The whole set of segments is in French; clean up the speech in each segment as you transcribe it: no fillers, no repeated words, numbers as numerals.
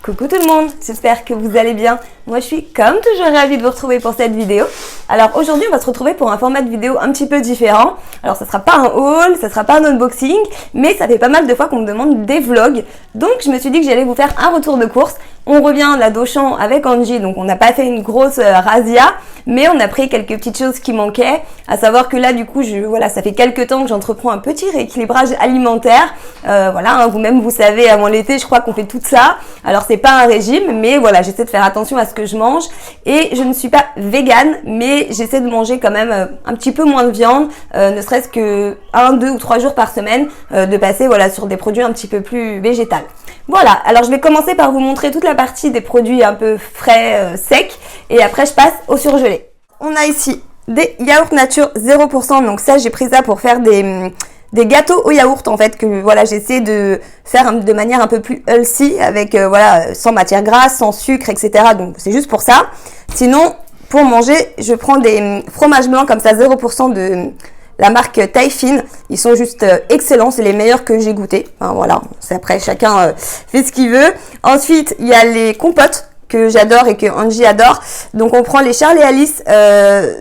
Coucou tout le monde, j'espère que vous allez bien. Moi je suis comme toujours ravie de vous retrouver pour cette vidéo. Alors aujourd'hui on va se retrouver pour un format de vidéo un petit peu différent. Alors ça sera pas un haul, ça sera pas un unboxing, mais ça fait pas mal de fois qu'on me demande des vlogs. Donc je me suis dit que j'allais vous faire un retour de course. On revient là d'Auchan avec Angie, donc on n'a pas fait une grosse razzia, mais on a pris quelques petites choses qui manquaient. À savoir que là du coup, voilà, ça fait quelques temps que j'entreprends un petit rééquilibrage alimentaire. Voilà, hein, vous-même vous savez, avant l'été, je crois qu'on fait tout ça. Alors c'est pas un régime, mais voilà, j'essaie de faire attention à ce que je mange. Et je ne suis pas végane, mais j'essaie de manger quand même un petit peu moins de viande, ne serait-ce que 1, 2 ou 3 jours par semaine, de passer voilà sur des produits un petit peu plus végétales. Voilà, alors je vais commencer par vous montrer toute la partie des produits un peu frais, secs, et après je passe au surgelé. On a ici des yaourts nature 0%, donc ça j'ai pris ça pour faire des gâteaux au yaourt en fait, que voilà j'essaie de faire de manière un peu plus healthy, avec voilà sans matière grasse, sans sucre, etc. Donc c'est juste pour ça. Sinon, pour manger, je prends des fromages blancs comme ça 0% de la marque Taille Fine. Ils sont juste excellents, c'est les meilleurs que j'ai goûtés. Enfin, voilà, c'est après chacun fait ce qu'il veut. Ensuite, il y a les compotes que j'adore et que Angie adore. Donc on prend les Charles et Alice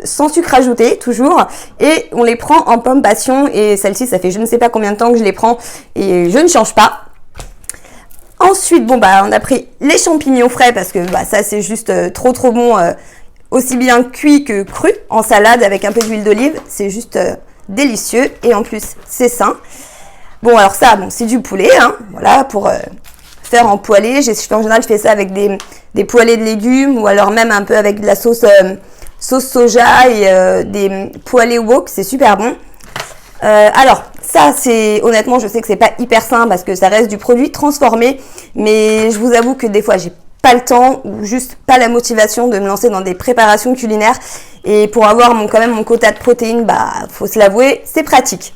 sans sucre ajouté toujours, et on les prend en pomme passion, et celle-ci ça fait je ne sais pas combien de temps que je les prends et je ne change pas. Ensuite bon bah on a pris les champignons frais parce que bah ça c'est juste trop bon, aussi bien cuit que cru en salade avec un peu d'huile d'olive, c'est juste délicieux, et en plus c'est sain. Bon alors ça bon c'est du poulet hein, voilà, pour faire en poêlée. En général je fais ça avec des poêlées de légumes, ou alors même un peu avec de la sauce soja et des poêlées wok, c'est super bon. Alors ça c'est honnêtement je sais que c'est pas hyper sain parce que ça reste du produit transformé, mais je vous avoue que des fois j'ai pas le temps ou juste pas la motivation de me lancer dans des préparations culinaires, et pour avoir quand même mon quota de protéines, bah faut se l'avouer, c'est pratique.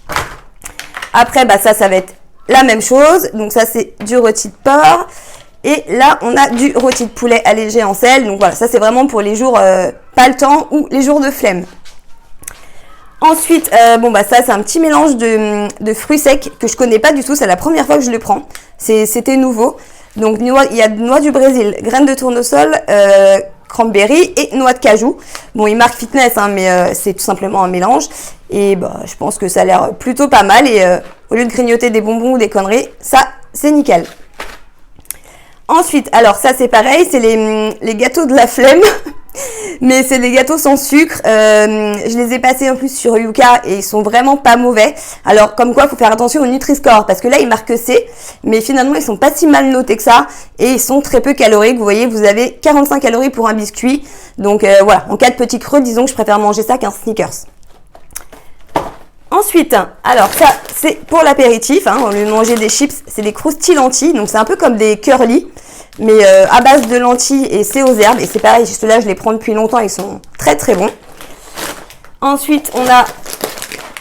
Après bah ça va être la même chose, donc ça c'est du rôti de porc, et là on a du rôti de poulet allégé en sel. Donc voilà, ça c'est vraiment pour les jours pas le temps ou les jours de flemme. Ensuite bon bah ça c'est un petit mélange de fruits secs que je connais pas du tout, c'est la première fois que je le prends, c'était nouveau. Donc il y a noix du Brésil, graines de tournesol, cranberry et noix de cajou. Bon, il marque fitness hein, mais c'est tout simplement un mélange, et bah je pense que ça a l'air plutôt pas mal, et au lieu de grignoter des bonbons ou des conneries, ça c'est nickel. Ensuite, alors ça c'est pareil, c'est les gâteaux de la flemme, mais c'est des gâteaux sans sucre. Je les ai passés en plus sur Yuka et ils sont vraiment pas mauvais. Alors comme quoi, il faut faire attention au Nutri-Score, parce que là ils marquent C, mais finalement ils sont pas si mal notés que ça, et ils sont très peu caloriques. Vous voyez, vous avez 45 calories pour un biscuit, donc voilà, en cas de petit creux, disons que je préfère manger ça qu'un Snickers. Ensuite, alors ça c'est pour l'apéritif, hein, au lieu de manger des chips, c'est des croustilles lentilles, donc c'est un peu comme des curly, mais à base de lentilles, et c'est aux herbes, et c'est pareil, ceux-là je les prends depuis longtemps, ils sont très très bons. Ensuite on a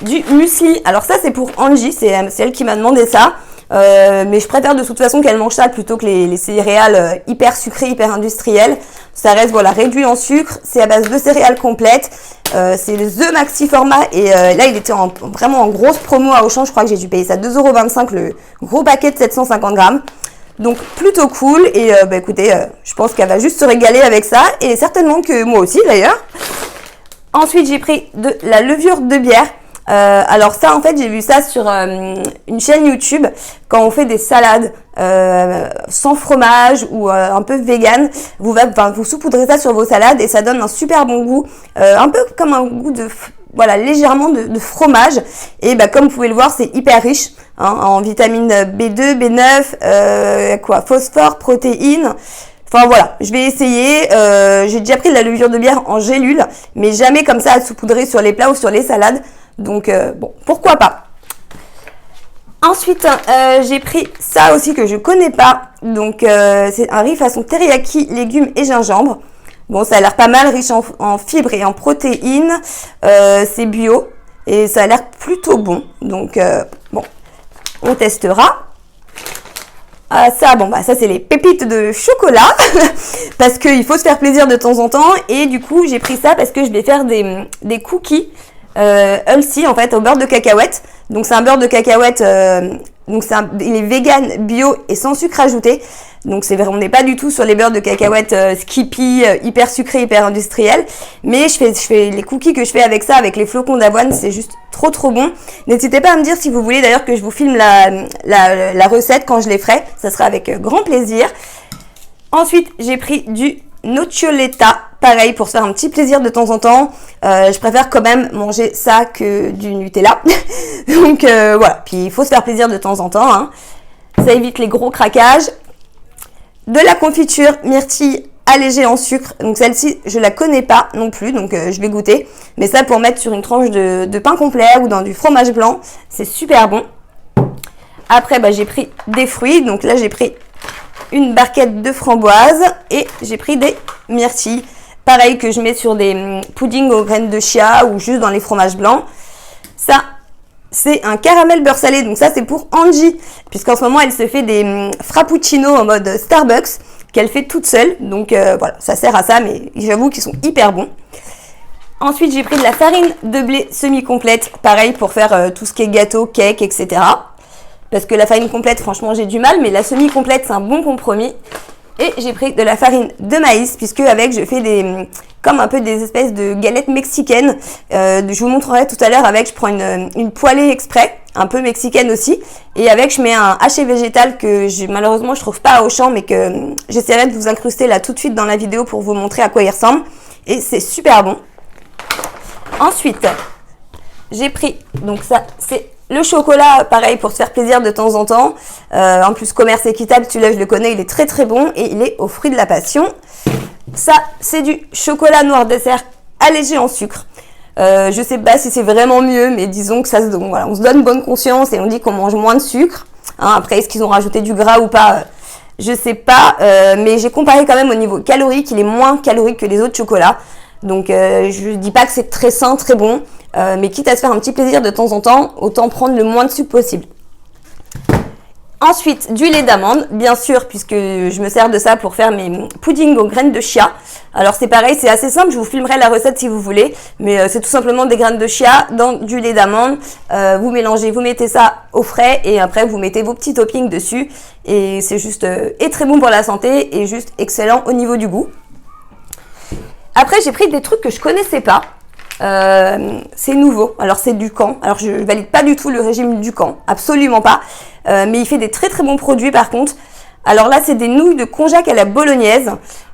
du muesli, alors ça c'est pour Angie, c'est elle qui m'a demandé ça, mais je préfère de toute façon qu'elle mange ça plutôt que les céréales hyper sucrées, hyper industrielles. Ça reste voilà réduit en sucre, c'est à base de céréales complètes, c'est le The Maxi format, et là il était vraiment en grosse promo à Auchan, je crois que j'ai dû payer ça 2,25 € le gros paquet de 750 grammes. Donc plutôt cool, et bah écoutez, je pense qu'elle va juste se régaler avec ça, et certainement que moi aussi d'ailleurs. Ensuite j'ai pris de la levure de bière. Alors ça en fait j'ai vu ça sur une chaîne YouTube, quand on fait des salades sans fromage ou un peu vegan, vous saupoudrez ça sur vos salades et ça donne un super bon goût, un peu comme un goût de voilà légèrement de fromage, et bah comme vous pouvez le voir c'est hyper riche hein, en vitamine B2, B9, phosphore, protéines. Enfin voilà, je vais essayer. J'ai déjà pris de la levure de bière en gélule, mais jamais comme ça à saupoudrer sur les plats ou sur les salades. Donc bon, pourquoi pas. Ensuite, j'ai pris ça aussi que je connais pas. Donc c'est un riz façon teriyaki, légumes et gingembre. Bon, ça a l'air pas mal, riche en fibres et en protéines. C'est bio et ça a l'air plutôt bon. Donc bon, on testera. Ça, bon bah ça c'est les pépites de chocolat parce qu'il faut se faire plaisir de temps en temps, et du coup j'ai pris ça parce que je vais faire des cookies healthy en fait au beurre de cacahuète. Donc c'est un beurre de cacahuète, donc il est vegan, bio et sans sucre ajouté. Donc on n'est pas du tout sur les beurres de cacahuètes Skippy, hyper sucrés, hyper industriels. Mais je fais les cookies que je fais avec ça, avec les flocons d'avoine, c'est juste trop bon. N'hésitez pas à me dire si vous voulez d'ailleurs que je vous filme la recette quand je les ferai. Ça sera avec grand plaisir. Ensuite, j'ai pris du noccioletta, pareil pour se faire un petit plaisir de temps en temps. Je préfère quand même manger ça que du Nutella. Donc voilà, puis il faut se faire plaisir de temps en temps, hein. Ça évite les gros craquages. De la confiture myrtille allégée en sucre. Donc celle-ci, je la connais pas non plus, donc je vais goûter. Mais ça, pour mettre sur une tranche de pain complet ou dans du fromage blanc, c'est super bon. Après, j'ai pris des fruits. Donc là, j'ai pris une barquette de framboises et j'ai pris des myrtilles. Pareil que je mets sur des puddings aux graines de chia ou juste dans les fromages blancs. Ça, c'est un caramel beurre salé. Donc ça, c'est pour Angie, puisqu'en ce moment, elle se fait des frappuccinos en mode Starbucks qu'elle fait toute seule. Donc voilà, ça sert à ça, mais j'avoue qu'ils sont hyper bons. Ensuite, j'ai pris de la farine de blé semi-complète. Pareil pour faire tout ce qui est gâteau, cake, etc. Parce que la farine complète, franchement, j'ai du mal. Mais la semi-complète, c'est un bon compromis. Et j'ai pris de la farine de maïs, puisque avec, je fais comme un peu des espèces de galettes mexicaines. Je vous montrerai tout à l'heure avec, je prends une poêlée exprès, un peu mexicaine aussi. Et avec, je mets un haché végétal que malheureusement, je trouve pas à Auchan, mais que j'essaierai de vous incruster là tout de suite dans la vidéo pour vous montrer à quoi il ressemble. Et c'est super bon. Ensuite, j'ai pris, donc ça, c'est le chocolat, pareil, pour se faire plaisir de temps en temps. En plus, commerce équitable, celui-là, je le connais, il est très bon et il est aux fruits de la passion. Ça, c'est du chocolat noir dessert allégé en sucre. Je sais pas si c'est vraiment mieux, mais disons que ça se donne, voilà, on se donne bonne conscience et on dit qu'on mange moins de sucre. Hein, après, est-ce qu'ils ont rajouté du gras ou pas je sais pas, mais j'ai comparé quand même au niveau calorique, il est moins calorique que les autres chocolats. Donc, je dis pas que c'est très sain, très bon. Mais quitte à se faire un petit plaisir de temps en temps, autant prendre le moins de sucre possible. Ensuite, du lait d'amande, bien sûr, puisque je me sers de ça pour faire mes puddings aux graines de chia. Alors c'est pareil, c'est assez simple, je vous filmerai la recette si vous voulez, mais c'est tout simplement des graines de chia dans du lait d'amande. Vous mélangez, vous mettez ça au frais et après vous mettez vos petits toppings dessus. Et c'est juste et très bon pour la santé et juste excellent au niveau du goût. Après, j'ai pris des trucs que je connaissais pas. C'est nouveau, alors c'est Dukan. Alors je valide pas du tout le régime Dukan, absolument pas, mais il fait des très bons produits par contre. Alors là c'est des nouilles de konjac à la bolognaise.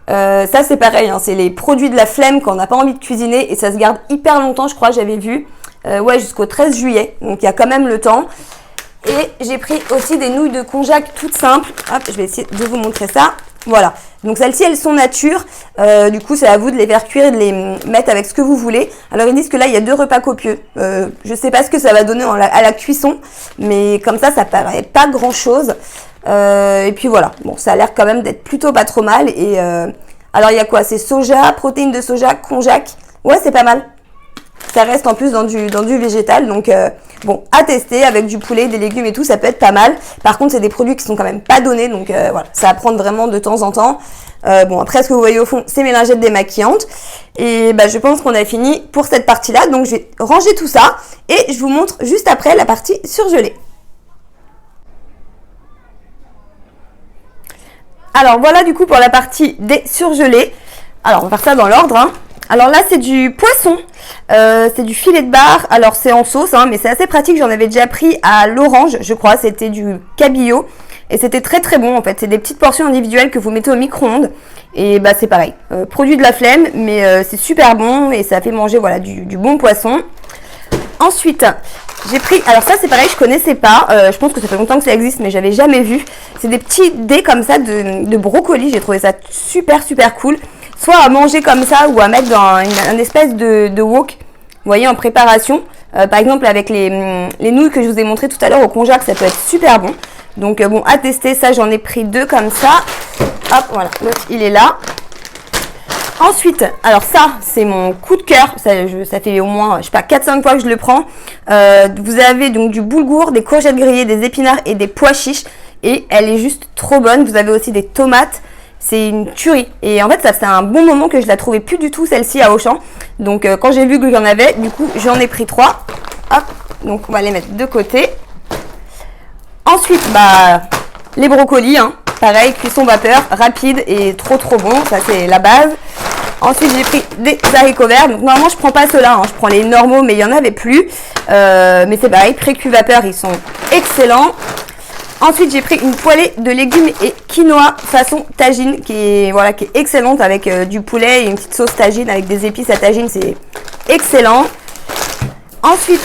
Ça c'est pareil, hein, c'est les produits de la flemme quand on n'a pas envie de cuisiner et ça se garde hyper longtemps, je crois, j'avais vu, ouais, jusqu'au 13 juillet, donc il y a quand même le temps. Et j'ai pris aussi des nouilles de konjac toutes simples. Hop, je vais essayer de vous montrer ça. Voilà, donc celles-ci elles sont nature, du coup c'est à vous de les faire cuire et de les mettre avec ce que vous voulez. Alors ils disent que là il y a 2 repas copieux, je sais pas ce que ça va donner à la cuisson, mais comme ça paraît pas grand chose. Et puis voilà, bon ça a l'air quand même d'être plutôt pas trop mal. Et alors il y a quoi, c'est soja, protéines de soja, konjac, ouais c'est pas mal. Ça reste en plus dans du végétal, donc bon, à tester avec du poulet, des légumes et tout, ça peut être pas mal. Par contre, c'est des produits qui sont quand même pas donnés, donc voilà, ça va prendre vraiment de temps en temps. Bon, après, ce que vous voyez au fond, c'est mes lingettes démaquillantes. Et je pense qu'on a fini pour cette partie-là, donc je vais ranger tout ça et je vous montre juste après la partie surgelée. Alors voilà du coup pour la partie des surgelés. Alors on va faire ça dans l'ordre, hein. Alors là c'est du poisson, c'est du filet de bar, alors c'est en sauce, hein, mais c'est assez pratique, j'en avais déjà pris à l'orange, je crois, c'était du cabillaud, et c'était très bon en fait, c'est des petites portions individuelles que vous mettez au micro-ondes, et c'est pareil, produit de la flemme, mais c'est super bon, et ça fait manger voilà, du bon poisson. Ensuite, j'ai pris, alors ça c'est pareil, je connaissais pas, je pense que ça fait longtemps que ça existe, mais j'avais jamais vu, c'est des petits dés comme ça de brocoli, j'ai trouvé ça super cool. Soit à manger comme ça ou à mettre dans un espèce de wok, vous voyez, en préparation. Par exemple, avec les nouilles que je vous ai montré tout à l'heure au konjac, ça peut être super bon. Donc bon, à tester, ça j'en ai pris 2 comme ça. Hop, voilà, l'autre il est là. Ensuite, alors ça, c'est mon coup de cœur. Ça fait au moins, je sais pas, 4-5 fois que je le prends. Vous avez donc du boulgour, des courgettes grillées, des épinards et des pois chiches. Et elle est juste trop bonne. Vous avez aussi des tomates. C'est une tuerie. Et en fait, ça fait un bon moment que je la trouvais plus du tout, celle-ci, à Auchan. Donc, quand j'ai vu qu'il y en avait, du coup, j'en ai pris 3. Hop, donc on va les mettre de côté. Ensuite, les brocolis, hein. Pareil, cuisson vapeur, rapide et trop bon, ça c'est la base. Ensuite, j'ai pris des haricots verts. Donc normalement, je prends pas ceux-là, hein. Je prends les normaux, mais il y en avait plus. Mais c'est pareil, pré-cuit vapeur, ils sont excellents. Ensuite, j'ai pris une poêlée de légumes et quinoa façon tagine qui est excellente avec du poulet et une petite sauce tagine avec des épices à tagine, c'est excellent. Ensuite,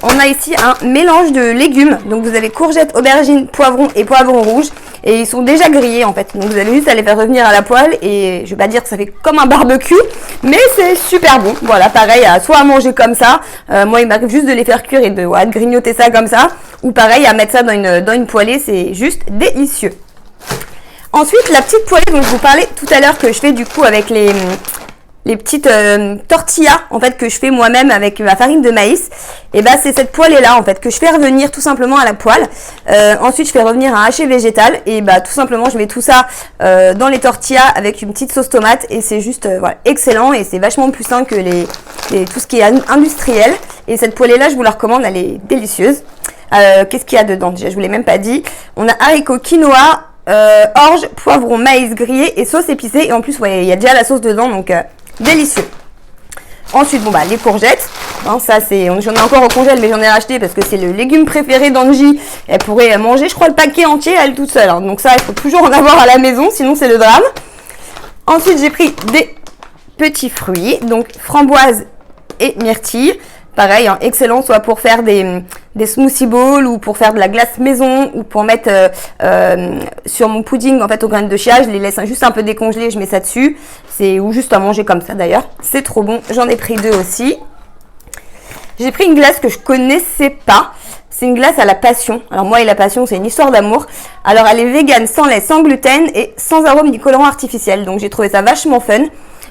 on a ici un mélange de légumes. Donc vous avez courgettes, aubergines, poivrons et poivrons rouges. Et ils sont déjà grillés en fait. Donc vous avez juste à les faire revenir à la poêle. Et je vais pas dire que ça fait comme un barbecue, mais c'est super bon. Voilà, pareil, soit à manger comme ça. Moi, il m'arrive juste de les faire cuire et de grignoter ça comme ça. Ou pareil, à mettre ça dans une poêlée. C'est juste délicieux. Ensuite, la petite poêlée dont je vous parlais tout à l'heure que je fais du coup avec les petites tortillas en fait que je fais moi-même avec ma farine de maïs, et bah c'est cette poêlée là en fait que je fais revenir tout simplement à la poêle. Ensuite je fais revenir un haché végétal et bah tout simplement je mets tout ça dans les tortillas avec une petite sauce tomate et c'est juste excellent et c'est vachement plus sain que tout ce qui est industriel. Et cette poêlée là je vous la recommande, elle est délicieuse. Qu'est-ce qu'il y a dedans déjà, je vous l'ai même pas dit. On a haricots, quinoa, orge, poivron, maïs grillé et sauce épicée. Et en plus, il y a déjà la sauce dedans, donc délicieux. Ensuite, les courgettes. Hein, ça, j'en ai encore au congèle, mais j'en ai racheté parce que c'est le légume préféré d'Angie. Elle pourrait manger, je crois, le paquet entier, elle toute seule. Hein. Donc ça, il faut toujours en avoir à la maison, sinon c'est le drame. Ensuite, j'ai pris des petits fruits, donc framboises et myrtilles. Pareil, hein, excellent, soit pour faire des smoothie bowls ou pour faire de la glace maison ou pour mettre sur mon pudding en fait aux graines de chia. Je les laisse juste un peu décongeler, je mets ça dessus. Ou juste à manger comme ça d'ailleurs. C'est trop bon. J'en ai pris 2 aussi. J'ai pris une glace que je connaissais pas. C'est une glace à la passion. Alors moi et la passion, c'est une histoire d'amour. Alors elle est végane, sans lait, sans gluten et sans arôme ni colorant artificiel. Donc j'ai trouvé ça vachement fun.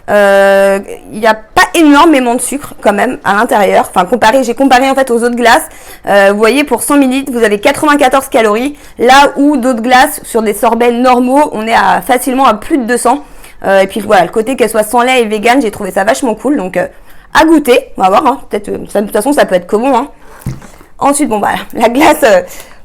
Il n'y a pas énormément de sucre quand même à l'intérieur. Enfin j'ai comparé en fait aux autres glaces. Vous voyez, pour 100 ml vous avez 94 calories. Là où d'autres glaces sur des sorbets normaux, on est facilement à plus de 200. Et puis voilà, le côté qu'elle soit sans lait et vegan, j'ai trouvé ça vachement cool. Donc à goûter, on va voir. Hein. Peut-être, de toute façon, ça peut être que bon. Hein. Ensuite, la glace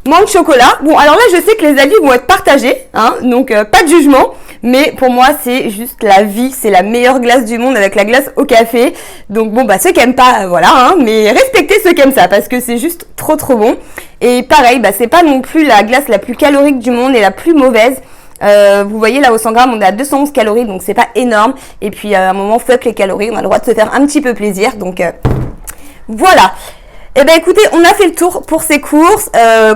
menthe chocolat. Bon, alors là, je sais que les avis vont être partagés, hein, donc pas de jugement. Mais pour moi, c'est juste la vie. C'est la meilleure glace du monde avec la glace au café. Donc ceux qui aiment pas, voilà, hein, mais respectez ceux qui aiment ça parce que c'est juste trop bon. Et pareil, c'est pas non plus la glace la plus calorique du monde et la plus mauvaise. Vous voyez là au 100 grammes on est à 211 calories, donc c'est pas énorme. Et puis à un moment, fuck les calories, on a le droit de se faire un petit peu plaisir. Donc voilà. Eh ben écoutez, on a fait le tour pour ces courses.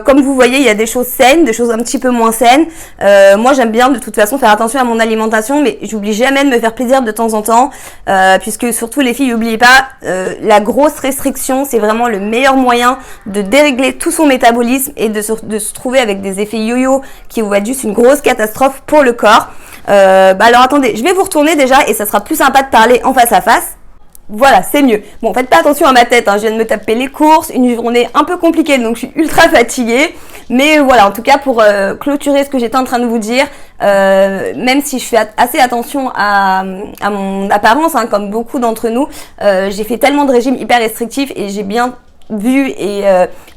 Comme vous voyez, il y a des choses saines, des choses un petit peu moins saines. Moi, j'aime bien de toute façon faire attention à mon alimentation, mais j'oublie jamais de me faire plaisir de temps en temps, puisque surtout les filles, n'oubliez pas, la grosse restriction, c'est vraiment le meilleur moyen de dérégler tout son métabolisme et de se trouver avec des effets yo-yo qui vont être juste une grosse catastrophe pour le corps. Alors attendez, je vais vous retourner déjà et ça sera plus sympa de parler en face à face. Voilà, c'est mieux. Bon, faites pas attention à ma tête, hein. Je viens de me taper les courses, une journée un peu compliquée, donc je suis ultra fatiguée. Mais voilà, en tout cas, pour clôturer ce que j'étais en train de vous dire, même si je fais assez attention à mon apparence, hein, comme beaucoup d'entre nous, j'ai fait tellement de régimes hyper restrictifs et j'ai bien vu et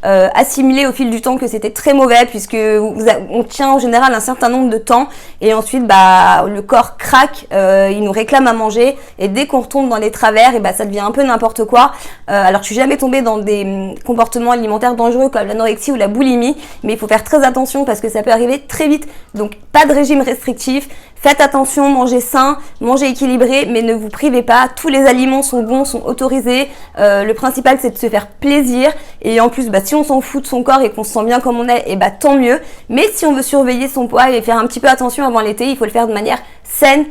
assimilé au fil du temps que c'était très mauvais puisque on tient en général un certain nombre de temps et ensuite le corps craque, il nous réclame à manger et dès qu'on retombe dans les travers et ça devient un peu n'importe quoi. Alors je suis jamais tombée dans des comportements alimentaires dangereux comme l'anorexie ou la boulimie, mais il faut faire très attention parce que ça peut arriver très vite. Donc pas de régime restrictif. Faites attention, mangez sain, mangez équilibré, mais ne vous privez pas. Tous les aliments sont bons, sont autorisés. Le principal, c'est de se faire plaisir. Et en plus, si on s'en fout de son corps et qu'on se sent bien comme on est, tant mieux. Mais si on veut surveiller son poids et faire un petit peu attention avant l'été, il faut le faire de manière saine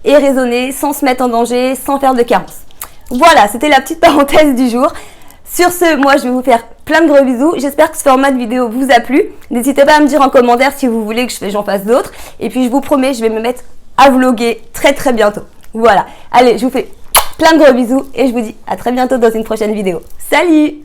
et raisonnée, sans se mettre en danger, sans faire de carence. Voilà, c'était la petite parenthèse du jour. Sur ce, moi, je vais vous faire plein de gros bisous. J'espère que ce format de vidéo vous a plu. N'hésitez pas à me dire en commentaire si vous voulez que j'en fasse d'autres. Et puis, je vous promets, je vais me mettre à vlogger très bientôt. Voilà. Allez, je vous fais plein de gros bisous et je vous dis à très bientôt dans une prochaine vidéo. Salut!